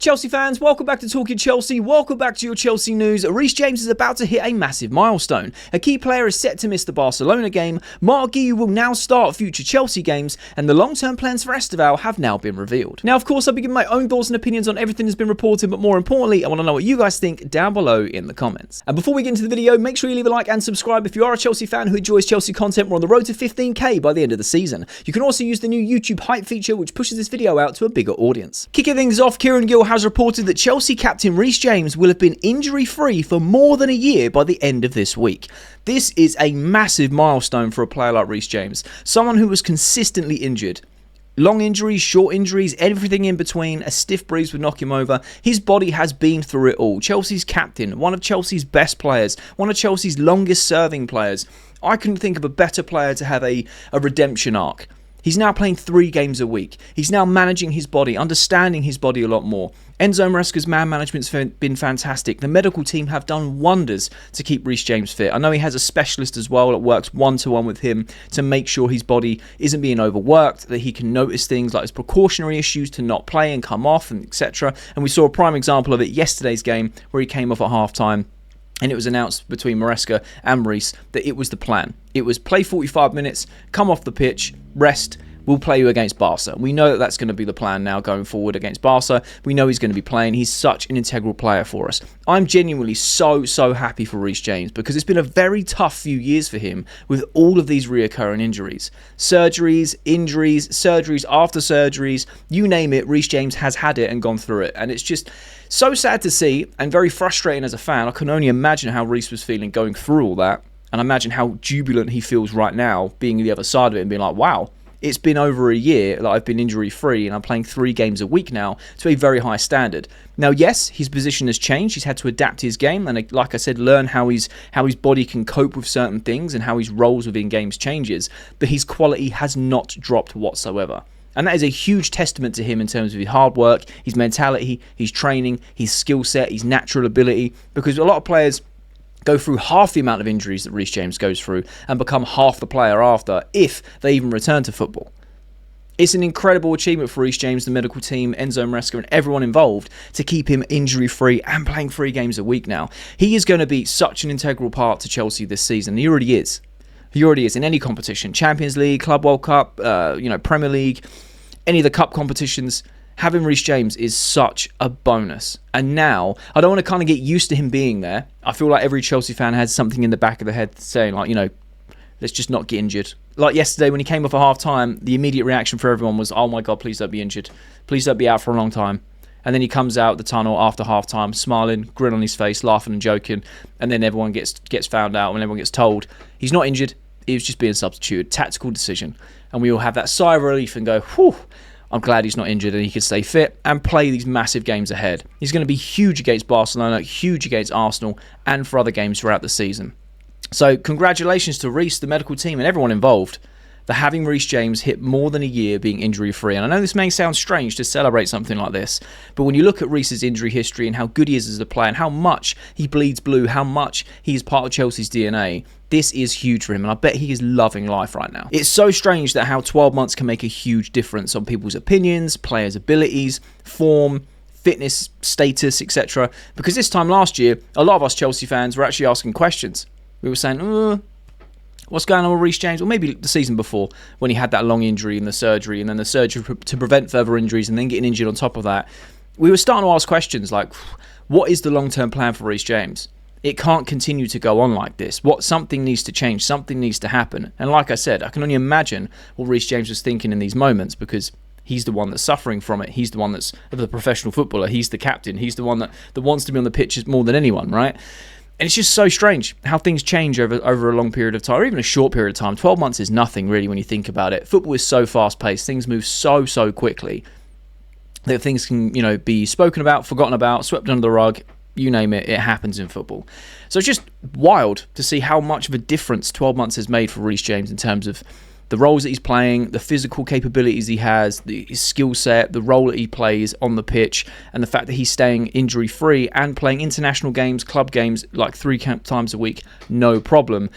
Chelsea fans, welcome back to Talking Chelsea. Welcome back to your Chelsea news. Reece James is about to hit a massive milestone. A key player is set to miss the Barcelona game. Marc Guiu will now start future Chelsea games, and the long-term plans for Estevao have now been revealed. Now, of course, I'll be giving my own thoughts and opinions on everything that's been reported, but more importantly, I want to know what you guys think down below in the comments. And before we get into the video, make sure you leave a like and subscribe if you are a Chelsea fan who enjoys Chelsea content. We're on the road to 15k by the end of the season. You can also use the new YouTube hype feature, which pushes this video out to a bigger audience. Kicking things off, Kieran Gill has reported that Chelsea captain Reece James will have been injury-free for more than a year by the end of this week. This is a massive milestone for a player like Reece James, someone who was consistently injured. Long injuries, short injuries, everything in between. A stiff breeze would knock him over. His body has been through it all. Chelsea's captain, one of Chelsea's best players, one of Chelsea's longest serving players. I couldn't think of a better player to have a redemption arc. He's now playing 3 games a week. He's now managing his body, understanding his body a lot more. Enzo Maresca's man management's been fantastic. The medical team have done wonders to keep Reece James fit. I know he has a specialist as well that works one-to-one with him to make sure his body isn't being overworked, that he can notice things like his precautionary issues to not play and come off, and etc. And we saw a prime example of it yesterday's game where he came off at half-time. And it was announced between Maresca and Reece that it was the plan. It was play 45 minutes, come off the pitch, rest, we'll play you against Barca. We know that that's going to be the plan now going forward against Barca. We know he's going to be playing. He's such an integral player for us. I'm genuinely so happy for Reece James because it's been a very tough few years for him with all of these reoccurring injuries. Surgeries, injuries, surgeries after surgeries, you name it, Reece James has had it and gone through it. And it's just so sad to see and very frustrating as a fan. I can only imagine how Reece was feeling going through all that. And imagine how jubilant he feels right now being the other side of it and being like, wow, it's been over a year that I've been injury-free and I'm playing 3 games a week now to a very high standard. Now, yes, his position has changed. He's had to adapt his game and, like I said, learn how his body can cope with certain things and how his roles within games changes. But his quality has not dropped whatsoever. And that is a huge testament to him in terms of his hard work, his mentality, his training, his skill set, his natural ability. Because a lot of players go through half the amount of injuries that Reece James goes through and become half the player after, if they even return to football. It's an incredible achievement for Reece James, the medical team, Enzo Maresca and everyone involved to keep him injury-free and playing 3 games a week now. He is going to be such an integral part to Chelsea this season. He already is. He already is in any competition. Champions League, Club World Cup, Premier League, any of the cup competitions. Having Reece James is such a bonus. And now, I don't want to kind of get used to him being there. I feel like every Chelsea fan has something in the back of the head saying, like, let's just not get injured. Like yesterday when he came off at half-time, the immediate reaction for everyone was, oh my God, please don't be injured. Please don't be out for a long time. And then he comes out the tunnel after half-time, smiling, grin on his face, laughing and joking. And then everyone gets found out when everyone gets told he's not injured. He was just being substituted. Tactical decision. And we all have that sigh of relief and go, whew, I'm glad he's not injured and he can stay fit and play these massive games ahead. He's going to be huge against Barcelona, huge against Arsenal, and for other games throughout the season. So congratulations to Reece, the medical team, and everyone involved for having Reece James hit more than a year being injury-free. And I know this may sound strange to celebrate something like this, but when you look at Reece's injury history and how good he is as a player and how much he bleeds blue, how much he is part of Chelsea's DNA, this is huge for him, and I bet he is loving life right now. It's so strange that how 12 months can make a huge difference on people's opinions, players' abilities, form, fitness, status, etc. Because this time last year, a lot of us Chelsea fans were actually asking questions. We were saying, what's going on with Reece James? Or maybe the season before when he had that long injury and the surgery, and then the surgery to prevent further injuries and then getting injured on top of that. We were starting to ask questions like, what is the long-term plan for Reece James? It can't continue to go on like this. Something needs to change. Something needs to happen. And like I said, I can only imagine what Reece James was thinking in these moments because he's the one that's suffering from it. He's the one that's the professional footballer. He's the captain. He's the one that wants to be on the pitch more than anyone, right? And it's just so strange how things change over a long period of time, or even a short period of time. 12 months is nothing really when you think about it. Football is so fast-paced. Things move so quickly that things can, be spoken about, forgotten about, swept under the rug. You name it, it happens in football. So it's just wild to see how much of a difference 12 months has made for Reece James in terms of the roles that he's playing, the physical capabilities he has, his skill set, the role that he plays on the pitch, and the fact that he's staying injury-free and playing international games, club games, like 3 times a week, no problem.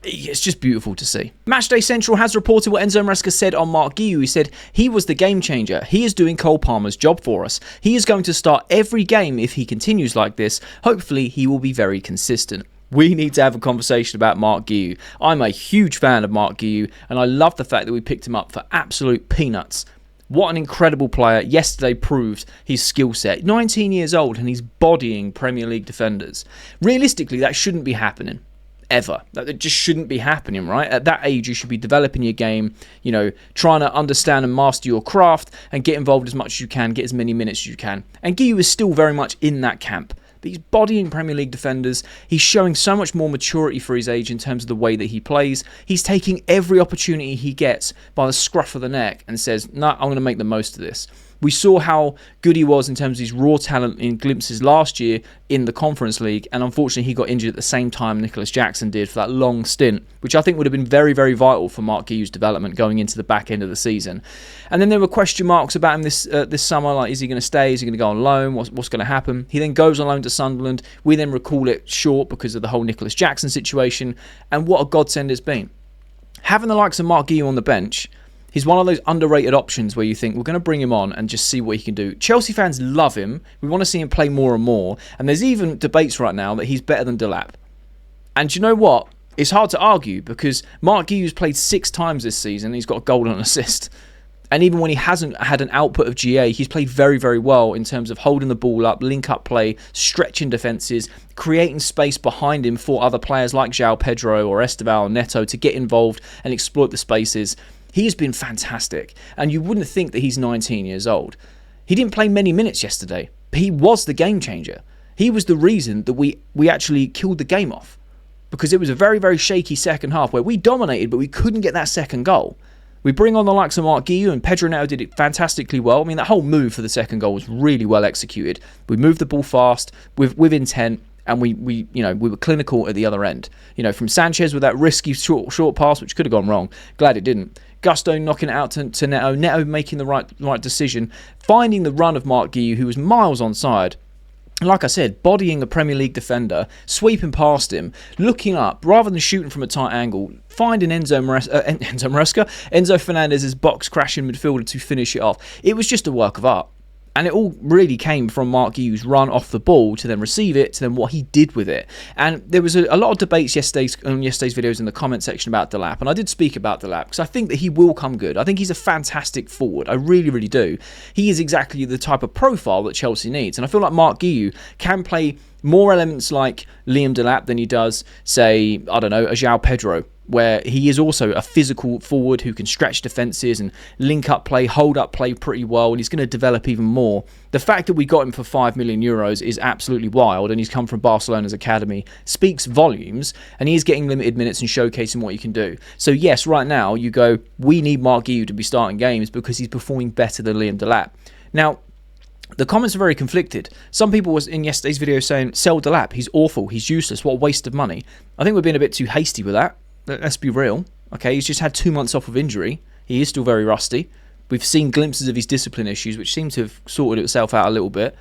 It's just beautiful to see. Matchday Central has reported what Enzo Maresca said on Marc Guiu. He said, he was the game changer. He is doing Cole Palmer's job for us. He is going to start every game if he continues like this. Hopefully, he will be very consistent. We need to have a conversation about Marc Guiu. I'm a huge fan of Marc Guiu, and I love the fact that we picked him up for absolute peanuts. What an incredible player. Yesterday proved his skill set. 19 years old, and he's bodying Premier League defenders. Realistically, that shouldn't be happening. Ever. That just shouldn't be happening, right? At that age, you should be developing your game, trying to understand and master your craft and get involved as much as you can, get as many minutes as you can. And Guiu is still very much in that camp. But he's bodying Premier League defenders. He's showing so much more maturity for his age in terms of the way that he plays. He's taking every opportunity he gets by the scruff of the neck and says, no, I'm going to make the most of this. We saw how good he was in terms of his raw talent in glimpses last year in the Conference League, and unfortunately he got injured at the same time Nicholas Jackson did for that long stint, which I think would have been very, very vital for Marc Guiu's development going into the back end of the season. And then there were question marks about him this summer, like is he going to stay, is he going to go on loan, what's going to happen? He then goes on loan to Sunderland. We then recall it short because of the whole Nicholas Jackson situation, and what a godsend it's been. Having the likes of Marc Guiu on the bench, he's one of those underrated options where you think, we're going to bring him on and just see what he can do. Chelsea fans love him. We want to see him play more and more. And there's even debates right now that he's better than Delap. And you know what? It's hard to argue because Marc Guiu's played 6 times this season. He's got a goal and an assist. And even when he hasn't had an output of GA, he's played very, very well in terms of holding the ball up, link-up play, stretching defences, creating space behind him for other players like João Pedro or Estevao or Neto to get involved and exploit the spaces. He has been fantastic, and you wouldn't think that he's 19 years old. He didn't play many minutes yesterday, but he was the game changer. He was the reason that we actually killed the game off, because it was a very, very shaky second half where we dominated, but we couldn't get that second goal. We bring on the likes of Marc Guiu, and Pedro Neto did it fantastically well. I mean, that whole move for the second goal was really well executed. We moved the ball fast, with intent, and we were clinical at the other end. From Sanchez with that risky short pass, which could have gone wrong. Glad it didn't. Gusto knocking it out to Neto. Neto making the right decision. Finding the run of Marc Guiu, who was miles onside. Like I said, bodying a Premier League defender, sweeping past him, looking up, rather than shooting from a tight angle, finding Enzo Fernandez's box crashing midfielder to finish it off. It was just a work of art. And it all really came from Marc Guiu's run off the ball to then receive it, to then what he did with it. And there was a lot of debates on yesterday's videos in the comment section about Delap. And I did speak about Delap because I think that he will come good. I think he's a fantastic forward. I really, really do. He is exactly the type of profile that Chelsea needs. And I feel like Marc Guiu can play more elements like Liam Delap than he does, say, a João Pedro, where he is also a physical forward who can stretch defences and link up play, hold up play pretty well, and he's going to develop even more. The fact that we got him for €5 million is absolutely wild, and he's come from Barcelona's academy, speaks volumes, and he is getting limited minutes and showcasing what he can do. So yes, right now you go, we need Marc Guiu to be starting games because he's performing better than Liam Delap. Now, the comments are very conflicted. Some people was in yesterday's video saying, sell Delap, he's awful, he's useless, what a waste of money. I think we're being a bit too hasty with that. Let's be real. Okay, he's just had 2 months off of injury. He is still very rusty. We've seen glimpses of his discipline issues, which seem to have sorted itself out a little bit.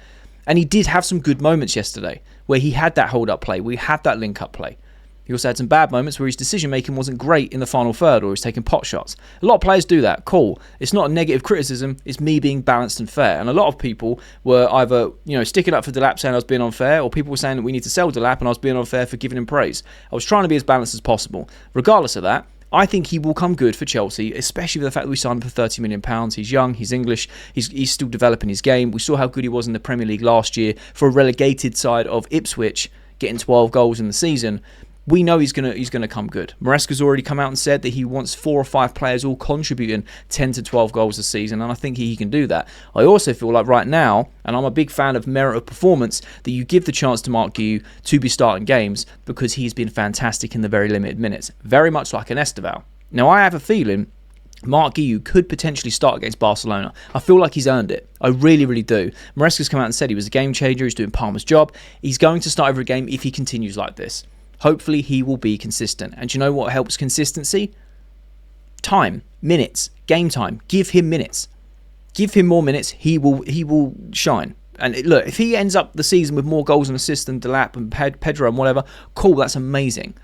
And he did have some good moments yesterday, where he had that hold-up play, we had that link-up play. He also had some bad moments where his decision-making wasn't great in the final third, or he was taking pot shots. A lot of players do that. Cool. It's not a negative criticism. It's me being balanced and fair. And a lot of people were either, sticking up for Delap saying I was being unfair, or people were saying that we need to sell Delap and I was being unfair for giving him praise. I was trying to be as balanced as possible. Regardless of that, I think he will come good for Chelsea, especially with the fact that we signed him for £30 million. He's young, he's English, he's still developing his game. We saw how good he was in the Premier League last year for a relegated side of Ipswich, getting 12 goals in the season. We know he's gonna come good. Maresca's already come out and said that he wants 4 or 5 players all contributing 10 to 12 goals a season, and I think he can do that. I also feel like right now, and I'm a big fan of merit of performance, that you give the chance to Marc Guiu to be starting games because he's been fantastic in the very limited minutes, very much like an Estevao. Now I have a feeling Marc Guiu could potentially start against Barcelona. I feel like he's earned it. I really, really do. Maresca's come out and said he was a game changer. He's doing Palmer's job. He's going to start every game if he continues like this. Hopefully he will be consistent. And do you know what helps consistency? Time, minutes, game time. Give him minutes. Give him more minutes. He will shine. And look, if he ends up the season with more goals and assists than Delap and Pedro and whatever, cool, that's amazing.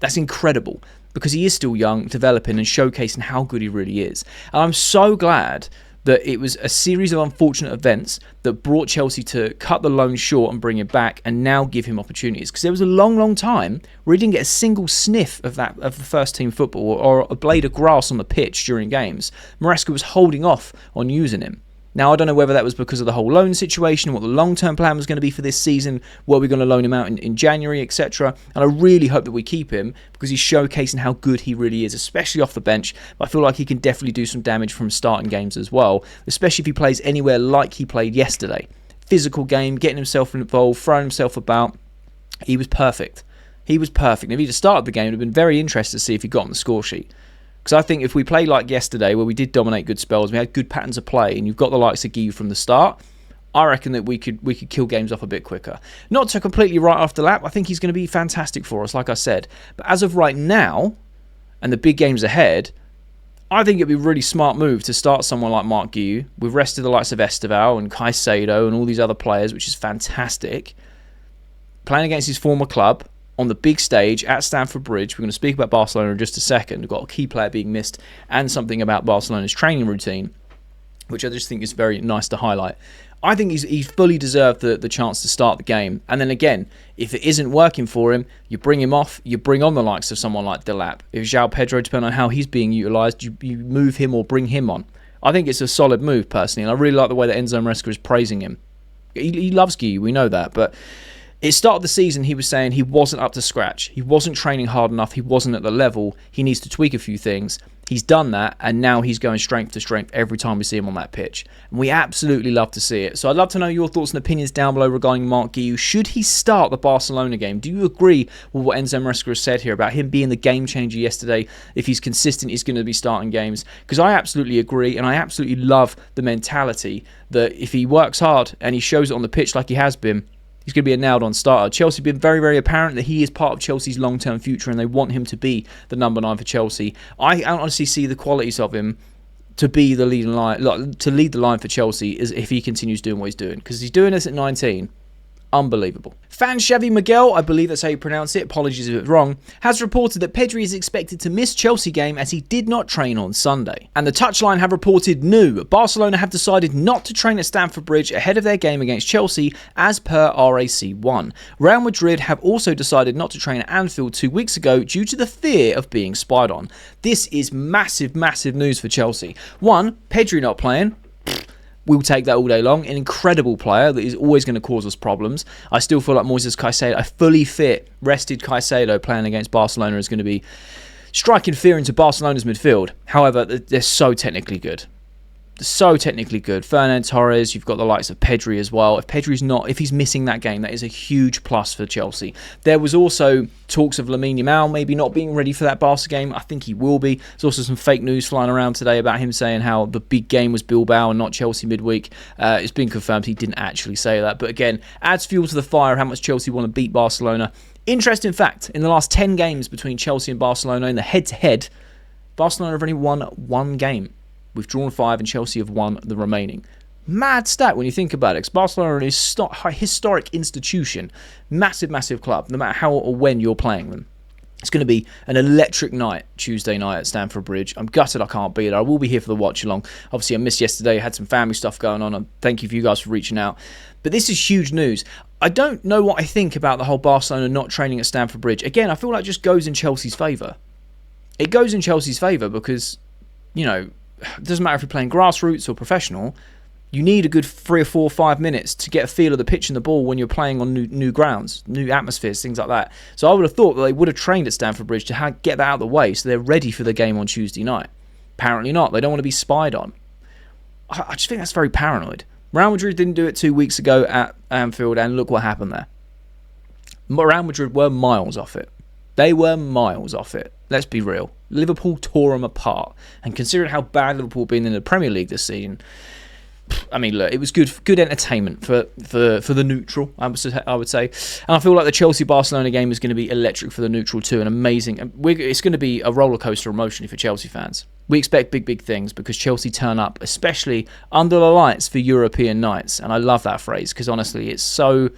That's incredible, because he is still young, developing and showcasing how good he really is. And I'm so glad that it was a series of unfortunate events that brought Chelsea to cut the loan short and bring him back and now give him opportunities. Because there was a long time where he didn't get a single sniff of the first team football or a blade of grass on the pitch during games. Maresca was holding off on using him. Now, I don't know whether that was because of the whole loan situation, what the long-term plan was going to be for this season, were we going to loan him out in January, etc. And I really hope that we keep him, because he's showcasing how good he really is, especially off the bench. But I feel like he can definitely do some damage from starting games as well, especially if he plays anywhere like he played yesterday. Physical game, getting himself involved, throwing himself about. He was perfect. He was perfect. And if he'd have started the game, it would have been very interesting to see if he got on the score sheet. Because I think if we play like yesterday, where we did dominate good spells, we had good patterns of play, and you've got the likes of Guiu from the start, I reckon that we could kill games off a bit quicker. Not to completely write off the lap. I think he's going to be fantastic for us, like I said. But as of right now, and the big games ahead, I think it'd be a really smart move to start someone like Marc Guiu. We've rested the likes of Estevao and Caicedo and all these other players, which is fantastic. Playing against his former club on the big stage at Stamford Bridge. We're going to speak about Barcelona in just a second. We've got a key player being missed and something about Barcelona's training routine, which I just think is very nice to highlight. I think he's fully deserved the chance to start the game. And then again, if it isn't working for him, you bring him off, you bring on the likes of someone like Delap. If João Pedro, depending on how he's being utilised, you move him or bring him on. I think it's a solid move, personally, and I really like the way that Enzo Maresca is praising him. He loves Guiu, we know that, but at the start of the season, he was saying he wasn't up to scratch. He wasn't training hard enough. He wasn't at the level. He needs to tweak a few things. He's done that, and now he's going strength to strength every time we see him on that pitch. And we absolutely love to see it. So I'd love to know your thoughts and opinions down below regarding Marc Guiu. Should he start the Barcelona game? Do you agree with what Enzo Maresca has said here about him being the game changer yesterday? If he's consistent, he's going to be starting games. Because I absolutely agree, and I absolutely love the mentality that if he works hard and he shows it on the pitch like he has been, he's going to be a nailed-on starter. Chelsea have been very, very apparent that he is part of Chelsea's long-term future, and they want him to be the number 9 for Chelsea. I honestly see the qualities of him to be the leading line, to lead the line for Chelsea, is if he continues doing what he's doing, because he's doing this at 19. Unbelievable. Fan Xavi Miguel, I believe that's how you pronounce it, apologies if it's wrong, has reported that Pedri is expected to miss Chelsea game as he did not train on Sunday. And the Touchline have reported no, Barcelona have decided not to train at Stamford Bridge ahead of their game against Chelsea as per RAC1. Real Madrid have also decided not to train at Anfield 2 weeks ago due to the fear of being spied on. This is massive, massive news for Chelsea. One, Pedri not playing. We'll take that all day long. An incredible player that is always going to cause us problems. I still feel like Moises Caicedo, a fully fit, rested Caicedo playing against Barcelona is going to be striking fear into Barcelona's midfield. However, they're so technically good. So technically good. Fernand Torres, you've got the likes of Pedri as well. If he's missing that game, that is a huge plus for Chelsea. There was also talks of Lamine Yamal maybe not being ready for that Barca game. I think he will be. There's also some fake news flying around today about him saying how the big game was Bilbao and not Chelsea midweek. It's been confirmed he didn't actually say that. But again, adds fuel to the fire of how much Chelsea want to beat Barcelona. Interesting fact, in the last 10 games between Chelsea and Barcelona in the head-to-head, Barcelona have only won 1 game. We've drawn 5 and Chelsea have won the remaining. Mad stat when you think about it, because Barcelona is a historic institution. Massive, massive club, no matter how or when you're playing them. It's going to be an electric night, Tuesday night at Stamford Bridge. I'm gutted I can't be there. I will be here for the watch along. Obviously, I missed yesterday. I had some family stuff going on, and thank you for you guys for reaching out. But this is huge news. I don't know what I think about the whole Barcelona not training at Stamford Bridge. Again, I feel like it just goes in Chelsea's favour. It goes in Chelsea's favour because, you know, it doesn't matter if you're playing grassroots or professional, you need a good 3 or 4 or 5 minutes to get a feel of the pitch and the ball when you're playing on new grounds, new atmospheres, things like that. So I would have thought that they would have trained at Stamford Bridge to get that out of the way so they're ready for the game on Tuesday night. Apparently not. They don't want to be spied on. I just think that's very paranoid. Real Madrid didn't do it 2 weeks ago at Anfield, and look what happened there. Real Madrid were miles off it. They were miles off it. Let's be real. Liverpool tore them apart. And considering how bad Liverpool have been in the Premier League this season, I mean, look, it was good entertainment for the neutral, I would say. And I feel like the Chelsea-Barcelona game is going to be electric for the neutral too, and amazing. It's going to be a roller coaster emotionally for Chelsea fans. We expect big, big things because Chelsea turn up, especially under the lights for European nights. And I love that phrase because honestly, it's so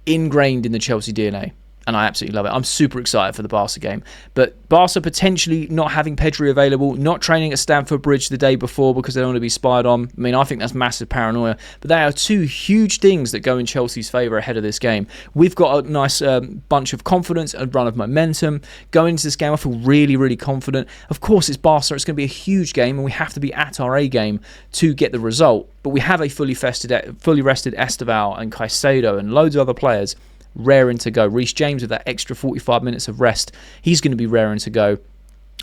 ingrained in the Chelsea DNA. and I absolutely love it. I'm super excited for the Barca game. But Barca potentially not having Pedri available, not training at Stamford Bridge the day before because they don't want to be spied on. I mean, I think that's massive paranoia. But they are two huge things that go in Chelsea's favour ahead of this game. We've got a nice bunch of confidence, a run of momentum. Going into this game, I feel really, really confident. Of course, it's Barca. It's going to be a huge game, and we have to be at our A game to get the result. But we have a fully rested Estevao and Caicedo and loads of other players raring to go. Reece James with that extra 45 minutes of rest, he's going to be raring to go.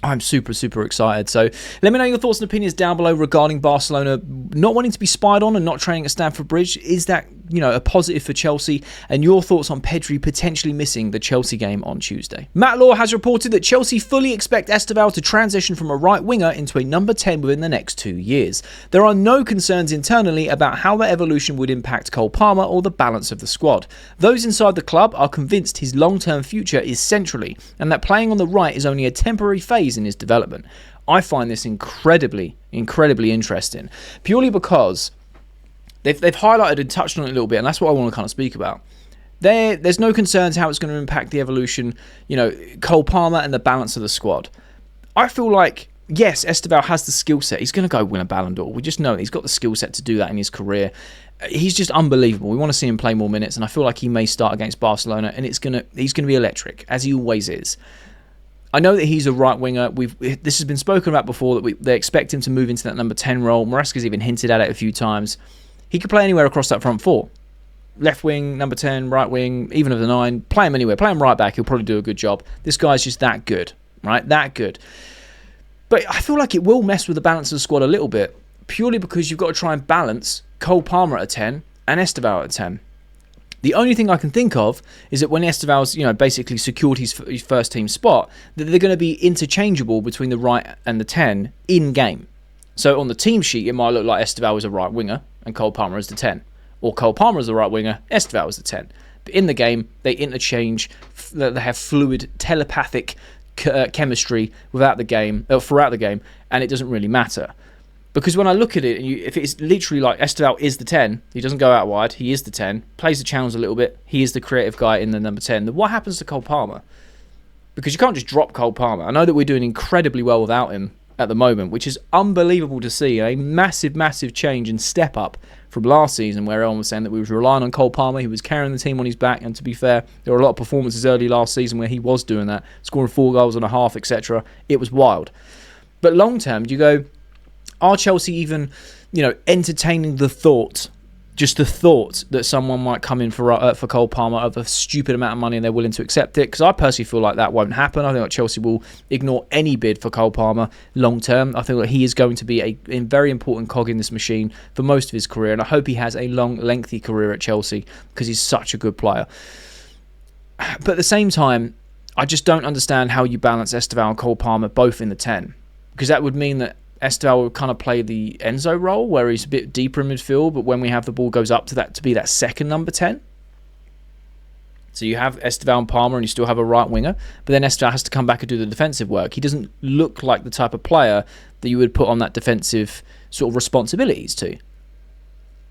I'm super, super excited. So let me know your thoughts and opinions down below regarding Barcelona not wanting to be spied on and not training at Stamford Bridge. Is that, a positive for Chelsea? And your thoughts on Pedri potentially missing the Chelsea game on Tuesday. Matt Law has reported that Chelsea fully expect Estevao to transition from a right winger into a number 10 within the next 2 years. There are no concerns internally about how that evolution would impact Cole Palmer or the balance of the squad. Those inside the club are convinced his long-term future is centrally, and that playing on the right is only a temporary phase in his development. I find this incredibly interesting, purely because they've highlighted and touched on it a little bit, and that's what I want to kind of speak about. There's no concerns how it's going to impact the evolution, Cole Palmer and the balance of the squad. I feel like, yes, Estevao has the skill set. He's going to go win a Ballon d'Or. We just know he's got the skill set to do that in his career. He's just unbelievable. We want to see him play more minutes, and I feel like he may start against Barcelona, and he's going to be electric, as he always is. I know that he's a right winger. This has been spoken about before, that they expect him to move into that number 10 role. Maresca's even hinted at it a few times. He could play anywhere across that front four. Left wing, number 10, right wing, even of the 9. Play him anywhere. Play him right back. He'll probably do a good job. This guy's just that good, right? That good. But I feel like it will mess with the balance of the squad a little bit, purely because you've got to try and balance Cole Palmer at a 10 and Estevao at a 10. The only thing I can think of is that when Estevao's, basically secured his first team spot, that they're going to be interchangeable between the right and the 10 in game. So on the team sheet, it might look like Estevao is a right winger and Cole Palmer is the 10. Or Cole Palmer is the right winger, Estevao is the 10. But in the game, they interchange, they have fluid, telepathic chemistry throughout the game, and it doesn't really matter. Because when I look at it, if it's literally like Estevao is the 10, he doesn't go out wide, he is the 10, plays the channels a little bit, he is the creative guy in the number 10, then what happens to Cole Palmer? Because you can't just drop Cole Palmer. I know that we're doing incredibly well without him at the moment, which is unbelievable to see. A massive, massive change and step up from last season, where everyone was saying that we were relying on Cole Palmer. He was carrying the team on his back, and to be fair, there were a lot of performances early last season where he was doing that, scoring 4 goals and a half, etc. It was wild. But long term, you go, are Chelsea even, entertaining the thought, just the thought that someone might come in for Cole Palmer of a stupid amount of money and they're willing to accept it? Because I personally feel like that won't happen. I think that Chelsea will ignore any bid for Cole Palmer long term. I think that he is going to be a very important cog in this machine for most of his career, and I hope he has a long, lengthy career at Chelsea because he's such a good player. But at the same time, I just don't understand how you balance Estevao and Cole Palmer both in the 10, because that would mean that Estevao would kind of play the Enzo role, where he's a bit deeper in midfield, but when we have the ball, goes up to that to be that second number 10. So you have Estevao and Palmer, and you still have a right winger, but then Estevao has to come back and do the defensive work. He doesn't look like the type of player that you would put on that defensive sort of responsibilities to.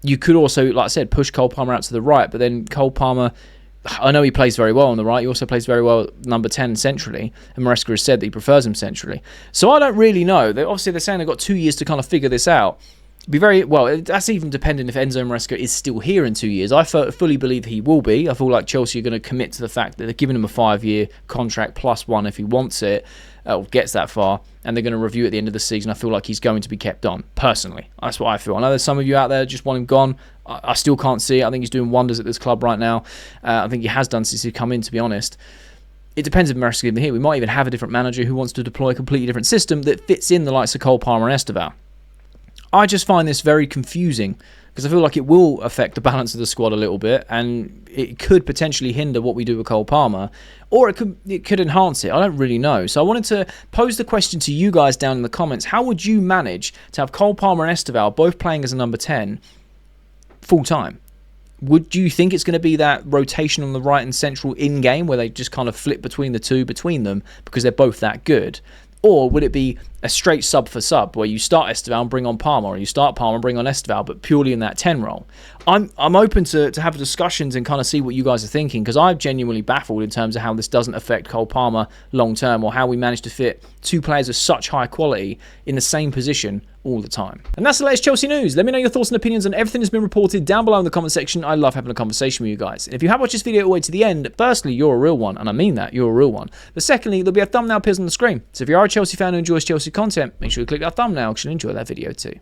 You could also, like I said, push Cole Palmer out to the right, but then Cole Palmer, I know he plays very well on the right. He also plays very well at number 10 centrally. And Maresca has said that he prefers him centrally. So I don't really know. Obviously, they're saying they've got 2 years to kind of figure this out. That's even depending if Enzo Maresca is still here in 2 years. I fully believe he will be. I feel like Chelsea are going to commit to the fact that they're giving him a 5-year contract plus 1 if he wants it, or gets that far, and they're going to review at the end of the season. I feel like he's going to be kept on, personally. That's what I feel. I know there's some of you out there just want him gone. I still can't see it. I think he's doing wonders at this club right now. I think he has done since he's come in, to be honest. It depends if Maresca is here. We might even have a different manager who wants to deploy a completely different system that fits in the likes of Cole Palmer and Estevao. I just find this very confusing, because I feel like it will affect the balance of the squad a little bit, and it could potentially hinder what we do with Cole Palmer, or it could enhance it. I don't really know. So I wanted to pose the question to you guys down in the comments. How would you manage to have Cole Palmer and Estevao both playing as a number 10 full time? Would you think it's going to be that rotation on the right and central in game, where they just kind of flip between the two between them because they're both that good? Or would it be a straight sub for sub where you start Estevao and bring on Palmer, or you start Palmer and bring on Estevao, but purely in that 10 role? I'm open to have discussions and kind of see what you guys are thinking, because I'm genuinely baffled in terms of how this doesn't affect Cole Palmer long term, or how we managed to fit two players of such high quality in the same position all the time. And that's the latest Chelsea news. Let me know your thoughts and opinions on everything that's been reported down below in the comment section. I love having a conversation with you guys. And if you have watched this video all the way to the end, firstly, you're a real one, and I mean that, you're a real one. But secondly, there'll be a thumbnail appears on the screen. So if you are a Chelsea fan who enjoys Chelsea content, make sure you click that thumbnail because you'll enjoy that video too.